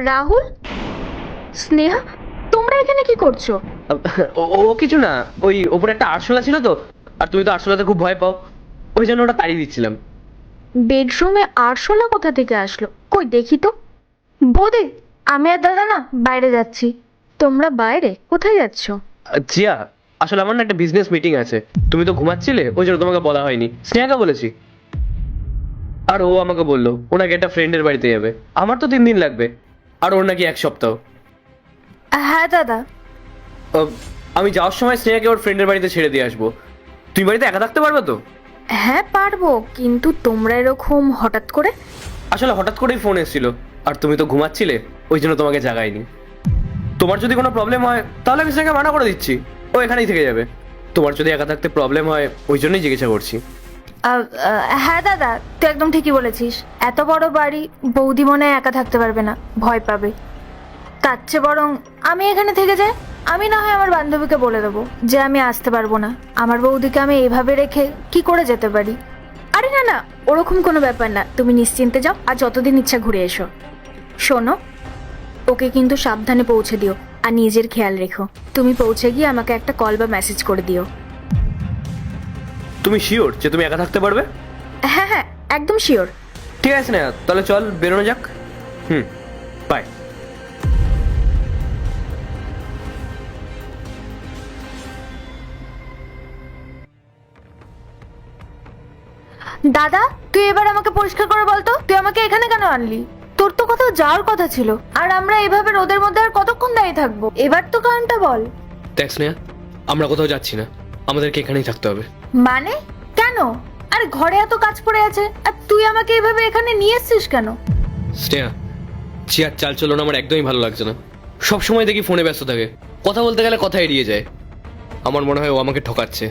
রাহুল, স্নেহা, তোমরা এখানে কি করছো? ও ও কিছু না, ওই ওপরে একটা আরশোলা ছিল তো, আর তুমি তো আরশোলাতে খুব ভয় পাও, ওই জন্য ওটা তাড়িয়ে দিচ্ছিলাম। বেডরুমে আরশোলা কোথা থেকে আসলো? কই দেখি তো। বৌদি, আমি আর দাদা না বাইরে যাচ্ছি। তোমরা বাইরে কোথায় যাচ্ছ? জিয়া, আসলে আমার না একটা বিজনেস মিটিং আছে, তুমি তো ঘুমাচ্ছিলে ওই জন্য তোমাকে বলা হয়নি। স্নেহাকে বলেছি, আর ও আমাকে বললো ওনাকে একটা ফ্রেন্ডের বাড়িতে যাবে। আমার তো 3 দিন লাগবে, আর ওর নাকি 1 সপ্তাহ। হ্যাঁ দাদা। আহ, আমি যাওয়ার সময় স্নেহাকে ওর ফ্রেন্ডের বাড়িতে ছেড়ে দিয়ে আসবো। তুমি বাড়িতে একা থাকতে পারবে তো? হ্যাঁ পারবো, কিন্তু তোমরা এরকম হঠাৎ করে? আসলে হঠাৎ করেই ফোন এসেছিল, আর তুমি তো ঘুমাচ্ছিলে, ওই জন্য তোমাকে জাগাইনি। তোমার যদি কোনো প্রবলেম হয় তাহলে আমি স্নেহাকে মানা করে দিচ্ছি, ও এখানেই থেকে যাবে। তোমার যদি একা থাকতে প্রবলেম হয় ওই জন্যই জিজ্ঞাসা করছি। হ্যাঁ দাদা, তুই একদম ঠিকই বলেছিস। এত বড় বাড়ি, বৌদি মনে হয় একা থাকতে পারবে না, ভয় পাবে। তার চেয়ে বরং আমি এখানে থেকে যাই। আমি না হয় আমার বান্ধবীকে বলে দেবো যে আমি আসতে পারবো না, আমার বৌদিকে আমি এভাবে রেখে কি করে যেতে পারি। আরে না না, ওরকম কোনো ব্যাপার না, তুমি নিশ্চিন্তে যাও আর যতদিন ইচ্ছা ঘুরে এসো। শোনো, ওকে কিন্তু সাবধানে পৌঁছে দিও, আর নিজের খেয়াল রেখো। তুমি পৌঁছে গিয়ে আমাকে একটা কল বা মেসেজ করে দিও। তুমি শিওর যে তুমি একা থাকতে পারবে? হ্যাঁ হ্যাঁ, একদম শিওর। ঠিক আছে না, তাহলে চল বেরোনো যাক। বাই। দাদা, তুই এবার আমাকে পরিষ্কার করে বলতো, তুই আমাকে এখানে কেন আনলি? তোর তো কোথাও যাওয়ার কথা ছিল, আর আমরা এভাবে রোদের মধ্যে আর কতক্ষণ দাঁড়িয়ে থাকবো? এবার তো কারণটা বল। দেখ স্নেহা, আমরা কোথাও যাচ্ছি না, আমাদেরকে এখানেই থাকতে হবে। মানে কেন? আরে ঘরে এত কাজ পড়ে আছে, আর তুই আমাকে এভাবে এখানে নিয়ে এসছিস কেন? স্নেহা, চিয়ার চাল চলন আমার একদমই ভালো লাগছে না। সব সময় দেখি ফোনে ব্যস্ত থাকে, কথা বলতে গেলে কথা এড়িয়ে যায়। আমার মনে হয় ও আমাকে ঠকাচ্ছে,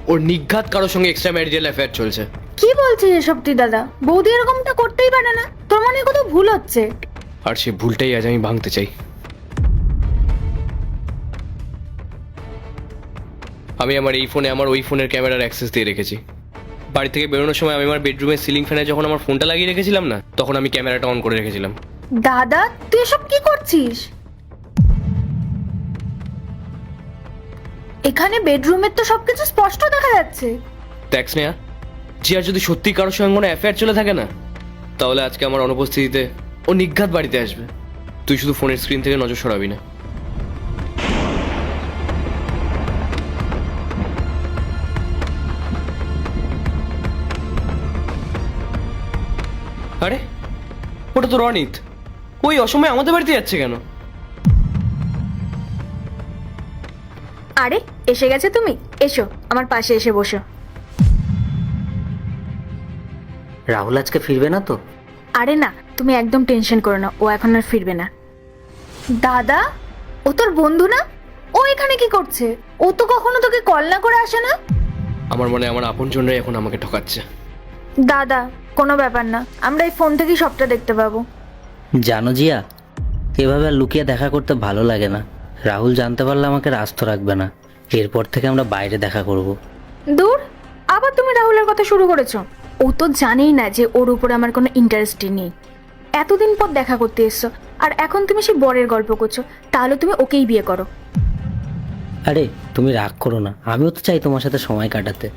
ওর নিঘাত কারোর সঙ্গে এক্সট্রা ম্যারিটাল অ্যাফেয়ার চলছে। কি বলছিস এসব তুই দাদা? বৌদি এরকমটা করতেই পারে না, তোর মনে হয় কোথাও ভুল হচ্ছে। আর সে ভুলটাই আজ আমি ভাঙতে চাই। আমি আমার এই ফোনে আমার ওই ফোনের ক্যামেরার অ্যাক্সেস দিয়ে রেখেছি। বাড়ি থেকে বেরোনোর সময় আমি আমার বেডরুমের সিলিং ফ্যানে যখন আমার ফোনটা লাগিয়ে রেখেছিলাম না, তখন আমি ক্যামেরাটা অন করে রেখেছিলাম। দাদা, তুই এসব কি করছিস? এখানে বেডরুমের তো সবকিছু স্পষ্ট দেখা যাচ্ছে। দেখ স্নেহা, জিয়ার যদি সত্যি কারোর সঙ্গে কোনো অ্যাফেয়ার চলে থাকে না, তাহলে আজকে আমার অনুপস্থিতিতে ও নিঘাত বাড়িতে আসবে। তুই শুধু ফোনের স্ক্রিন থেকে নজর সরাবি না। আরে, ওটা তো রনিত। ওই অসময়ে আমাদের বাড়িতে যাচ্ছে কেন? আরে এসে গেছে তুমি, এসো আমার পাশে এসে বসো। রাহুল আজকে ফিরবে না তো? আরে না, তুমি একদম টেনশন করো না, ও এখন আর ফিরবে না। দাদা, ও তোর বন্ধু না? ও এখানে কি করছে? ও তো কখনো তোকে কল না করে আসে না। আমার মনে হয় আমার আপনজনরাই এখন আমাকে ঠকাচ্ছে। দাদা, কোনো ব্যাপার না, আমরা এই ফোন থেকেই সবটা দেখতে পাবো। জানো জিয়া, এভাবে আর লুকিয়ে দেখা করতে ভালো লাগে না। রাহুল জানতে পারলে আমাকে রাস্ত রাখবে না। এরপর থেকে আমরা বাইরে দেখা করব। দূর, আবার তুমি রাহুলের কথা শুরু করেছো। ও তো জানেই না যে ওর উপরে আমার কোনো ইন্টারেস্টই নেই। এতদিন পর দেখা করতে এসছো, আর এখন তুমি সেই বরের গল্প করছো। তাহলে তুমি ওকেই বিয়ে করো। আরে তুমি রাগ করো না, আমিও তো চাই তোমার সাথে সময় কাটাতে।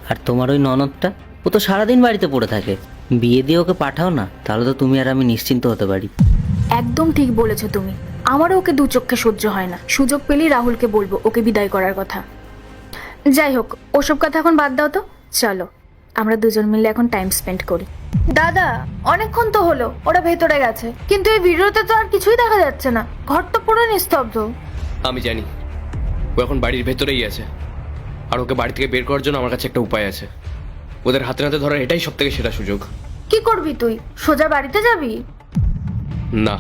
আর তোমার ওই ননদটা, ও তো সারাদিন বাড়িতে পড়ে থাকে। বিয়ে দিয়ে ওকে পাঠাও না, তাহলে তো তুমি আর আমি নিশ্চিন্ত হতে পারি। একদম ঠিক বলেছো তুমি। আমারও ওকে দু চোখে সহ্য হয় না। সুযোগ পেলেই রাহুলকে বলবো ওকে বিদায় করার কথা। যাই হোক, ওসব কথা এখন বাদ দাও তো। চলো আমরা দুজন মিলে এখন টাইম স্পেন্ড করি। দাদা, অনেকক্ষণ তো হলো ওরা ভেতরে গেছে, কিন্তু এই ভিডিওতে তো আর কিছুই দেখা যাচ্ছে না। ঘর তো পুরো নিস্তব্ধ। আমি জানি ও এখন বাড়ির ভেতরেই আছে, আর ওকে বাড়ি থেকে বের করার জন্য আমার কাছে একটা উপায় আছে। ওদের হাতে নাতে ধরার এটাই সব থেকে সেরা সুযোগ। কি করবি তুই? সোজা বাড়িতে যাবি? না,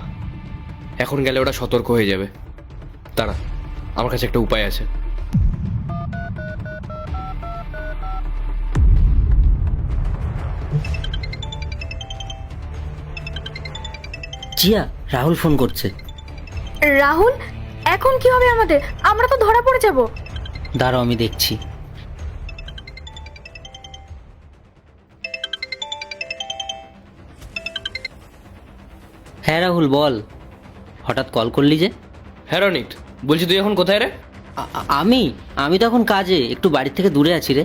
এখন গেলে ওরা সতর্ক হয়ে যাবে। দাঁড়া, আমার কাছে একটা উপায় আছে। জিয়া, রাহুল ফোন করছে। রাহুল, এখন কি হবে আমাদের? আমরা তো ধরা পড়ে যাব। দাঁড়াও, আমি দেখছি। হ্যাঁ রাহুল বল, হঠাৎ কল করলি যে? হ্যাঁ রনিত, বলছি তুই এখন কোথায় রে? আমি আমি তো এখন কাজে, একটু বাড়ির থেকে দূরে আছি রে।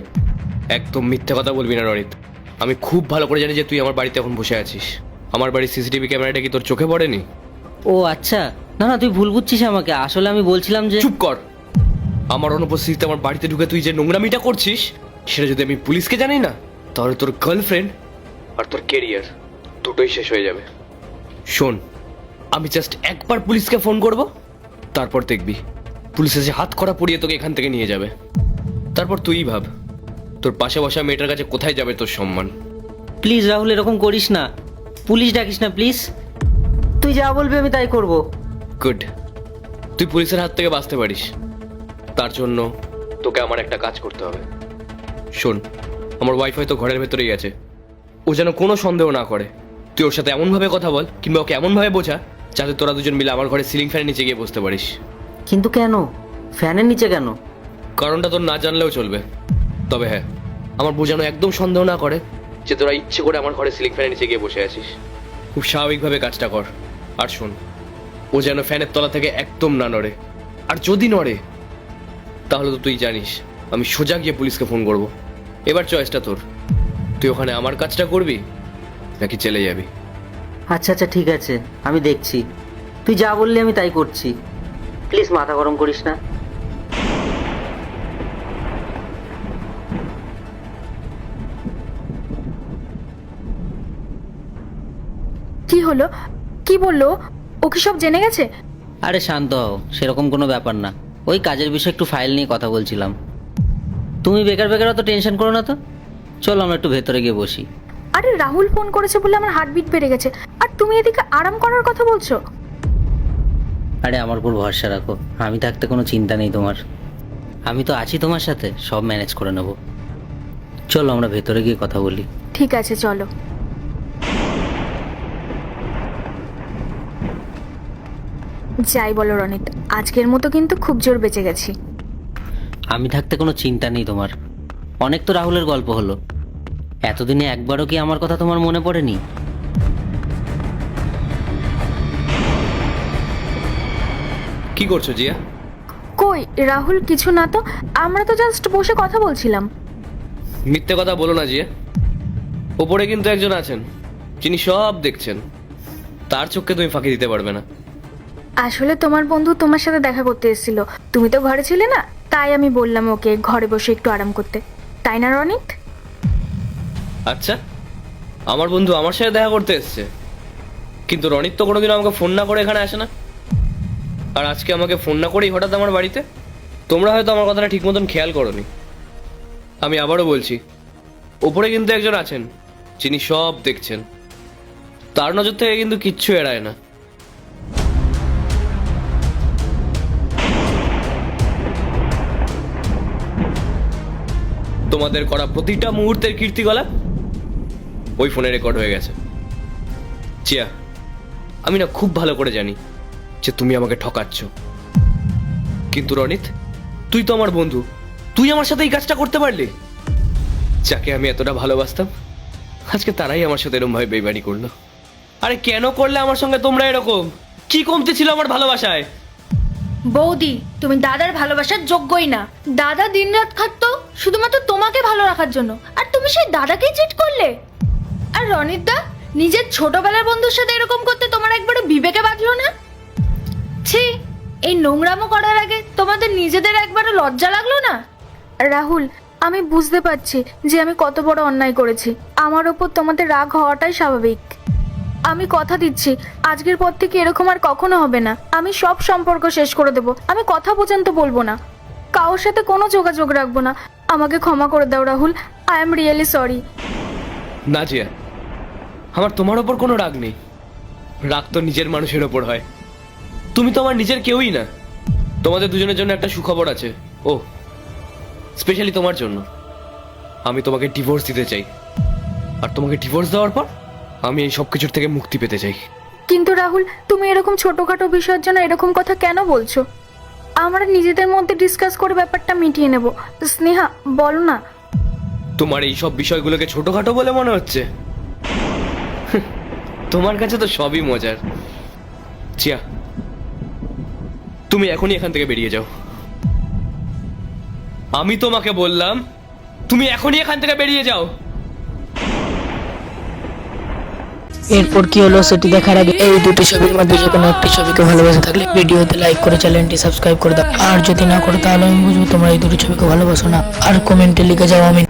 একদম মিথ্যে কথা বলবি না রনিত। আমি খুব ভালো করে জানি যে তুই আমার বাড়িতে এখন বসে আছিস। আমার বাড়ির সিসিটিভি ক্যামেরাটা কি তোর চোখে পড়েনি? ও আচ্ছা, না না তুই ভুল বুঝছিস আমাকে, আসলে আমি বলছিলাম যে চুপ কর। আমার অনুপস্থিতিতে আমার বাড়িতে ঢুকে তুই যে নোংরামিটা করছিস, সেটা যদি আমি পুলিশকে জানি না, তাহলে তোর গার্লফ্রেন্ড আর তোর কেরিয়ার দুটোই শেষ হয়ে যাবে। শোন, আমি জাস্ট একবার পুলিশকে ফোন করব, তারপর দেখবি পুলিশ এসে হাত করা পড়িয়ে তোকে এখান থেকে নিয়ে যাবে। তারপর তুই ভাব তোর পাশে বসা মেয়েটার কাছে কোথায় যাবে তোর সম্মান। প্লিজ রাহুল এরকম করিস না, পুলিশ ডাকিস না প্লিজ, তুই যা বলবি আমি তাই করব। গুড, তুই পুলিশের হাত থেকে বাঁচতে পারিস, তার জন্য তোকে আমার একটা কাজ করতে হবে। শোন, আমার ওয়াইফ হয়তো ঘরের ভেতরেই আছে, ও যেন কোনো সন্দেহ না করে। তুই ওর সাথে এমনভাবে কথা বল কিংবা ওকে এমনভাবে বোঝা যাতে তোরা দুজন মিলে আমার ঘরে সিলিং ফ্যানের নিচে গিয়ে বসতে পারিস। কিন্তু কেন, ফ্যানের নিচে কেন? কারণটা তোর না জানলেও চলবে, তবে হ্যাঁ, আমার বোঝানো একদম সন্দেহ না করে যে তোরা ইচ্ছে করে আমার ঘরে সিলিং ফ্যানের নিচে গিয়ে বসে আছিস। খুব স্বাভাবিকভাবে কাজটা কর। আর শোন, ও যেন ফ্যানের তলা থেকে একদম না নড়ে, আর যদি নড়ে তাহলে তো তুই জানিস আমি সোজা গিয়ে পুলিশকে ফোন করব। এবার চয়েসটা তোর, তুই ওখানে আমার কাজটা করবি নাকি চলে যাবি। আচ্ছা আচ্ছা ঠিক আছে, আমি দেখছি, তুই যা বললি আমি তাই করছি, প্লিজ মাথা গরম করিস না। কি হলো? কি বললো? ও কি সব জেনে গেছে? আরে শান্ত হও, সেরকম কোনো ব্যাপার না, ওই কাজের বিষয়ে একটু ফাইল নিয়ে কথা বলছিলাম। তুমি বেকার বেকার অত টেনশন করো না তো, চলো আমরা একটু ভেতরে গিয়ে বসি। আরে রাহুল ফোন করেছে বলে আমার হার্টবিট বেড়ে গেছে, আর তুমি এদিকে আরাম করার কথা বলছো? আরে আমার উপর ভরসা রাখো, আমি থাকতে কোনো চিন্তা নেই তোমার, আমি তো আছি তোমার সাথে, সব ম্যানেজ করে নেব। চলো আমরা ভেতরে গিয়ে কথা বলি। ঠিক আছে চলো। যাই বলো রনিত, আজকের মতো কিন্তু খুব জোর বেঁচে গেছি। আমি থাকতে কোনো চিন্তা নেই তোমার, অনেক তো রাহুলের গল্প হলো, এতদিনে একবারও কি আমার কথা তোমার মনে পড়েনি? কি করছো জিয়া? কই রাহুল, কিছু না তো, আমরা তো জাস্ট বসে কথা বলছিলাম। মিথ্যে কথা বলো না জিয়া। ওপরে কিন্তু একজন আছেন যিনি সব দেখছেন, তার চোখকে তুমি ফাঁকি দিতে পারবে না। আসলে তোমার বন্ধু তোমার সাথে দেখা করতে এসেছিল, তুমি তো ঘরে ছিলে না, তাই আমি বললাম ওকে ঘরে বসে একটু আরাম করতে, তাই না রনিত? আচ্ছা, আমার বন্ধু আমার সাথে দেখা করতে এসছে, কিন্তু রনিত তো কোনোদিন আমাকে ফোন না করে এখানে আসে না, আর আজকে আমাকে ফোন না করেই হঠাৎ আমার বাড়িতে। তোমরা হয়তো আমার কথাটা ঠিক মতন খেয়াল করোনি। আমি আবারও বলছি, ওপরে কিন্তু একজন আছেন যিনি সব দেখছেন, তার নজর থেকে কিন্তু কিচ্ছু এড়ায় না। তোমাদের করা প্রতিটা মুহূর্তের কীর্তিকলাপ ওই ফোনে রেকর্ড হয়ে গেছে। চিয়া, আমি না খুব ভালো করে জানি যে তুমি আমাকে ঠকাচ্ছ, কিন্তু রনিত তুই তো আমার বন্ধু, তুই আমার সাথে এই কাজটা করতে পারলি। যাকে আমি এতটা ভালোবাসতাম আজকে তারাই আমার সাথে এরকম ভাবে বেইমানি করলো। আরে কেন করলে আমার সঙ্গে তোমরা এরকম? কি কমতি ছিল আমার ভালোবাসায়? বৌদি, তুমি দাদার ভালোবাসার যোগ্যই না। দাদা দিনরাত খাটতো শুধুমাত্র তোমাকে ভালো রাখার জন্য, আর তুমি সেই দাদাকেই চিট করলে। আর রনিত দা, নিজের ছোটবেলার বন্ধুর সাথে এরকম করতে তোমার একবারও বিবেকে বাঁধলো না? ছি, এই নোংরামো করার আগে তোমাদের নিজেদের একবারও লজ্জা লাগলো না? রাহুল, আমি বুঝতে পারছি যে আমি কত বড় অন্যায় করেছি, আমার ওপর তোমাদের রাগ হওয়াটাই স্বাভাবিক। আমি কথা দিচ্ছি আজকের পর থেকে এরকম আর কখনো হবে না। আমি সব সম্পর্ক শেষ করে দেব, আমি কথা পর্যন্ত বলবো না, কারোর সাথে কোনো যোগাযোগ রাখবো না। আমাকে ক্ষমা করে দাও Rahul, I am really sorry. না জিয়া, আমার তোমার ওপর কোনো রাগ নেই, রাগ তো নিজের মানুষের ওপর হয়। তুমি তো আমার নিজের কেউই না। তোমাদের দুজনের জন্য একটা সুখবর আছে, ও স্পেশালি তোমার জন্য। আমি তোমাকে ডিভোর্স দিতে চাই, আর তোমাকে ডিভোর্স দেওয়ার পর আমি এই সব কিছুর থেকে মুক্তি পেতে চাই। কিন্তু রাহুল, তুমি এরকম ছোটখাটো বিষয়ের জন্য এরকম কথা কেন বলছো? আমরা নিজেদের মধ্যে ডিসকাস করে ব্যাপারটা মিটিয়ে নেব। স্নেহা, বলো না। তোমার এই সব বিষয়গুলোকে ছোটখাটো বলে মনে হচ্ছে? তোমার কাছে তো সবই মজার। চিয়া, তুমি এখনই এখান থেকে বেরিয়ে যাও। আমি তোমাকে বললাম তুমি এখনই এখান থেকে বেরিয়ে যাও। এরপর কি হলো সেটি দেখার আগে এই দুটি ছবির মধ্যে যে কোনো একটি ছবিকে ভালোবাসে থাকলে ভিডিওতে লাইক করে চ্যানেলটি সাবস্ক্রাইব করে দাও। আর যদি না করো তাহলে আমি বুঝবো তোমরা এই দুটি ছবিকে ভালোবাসো না। আর কমেন্টে লিখে যাও আমি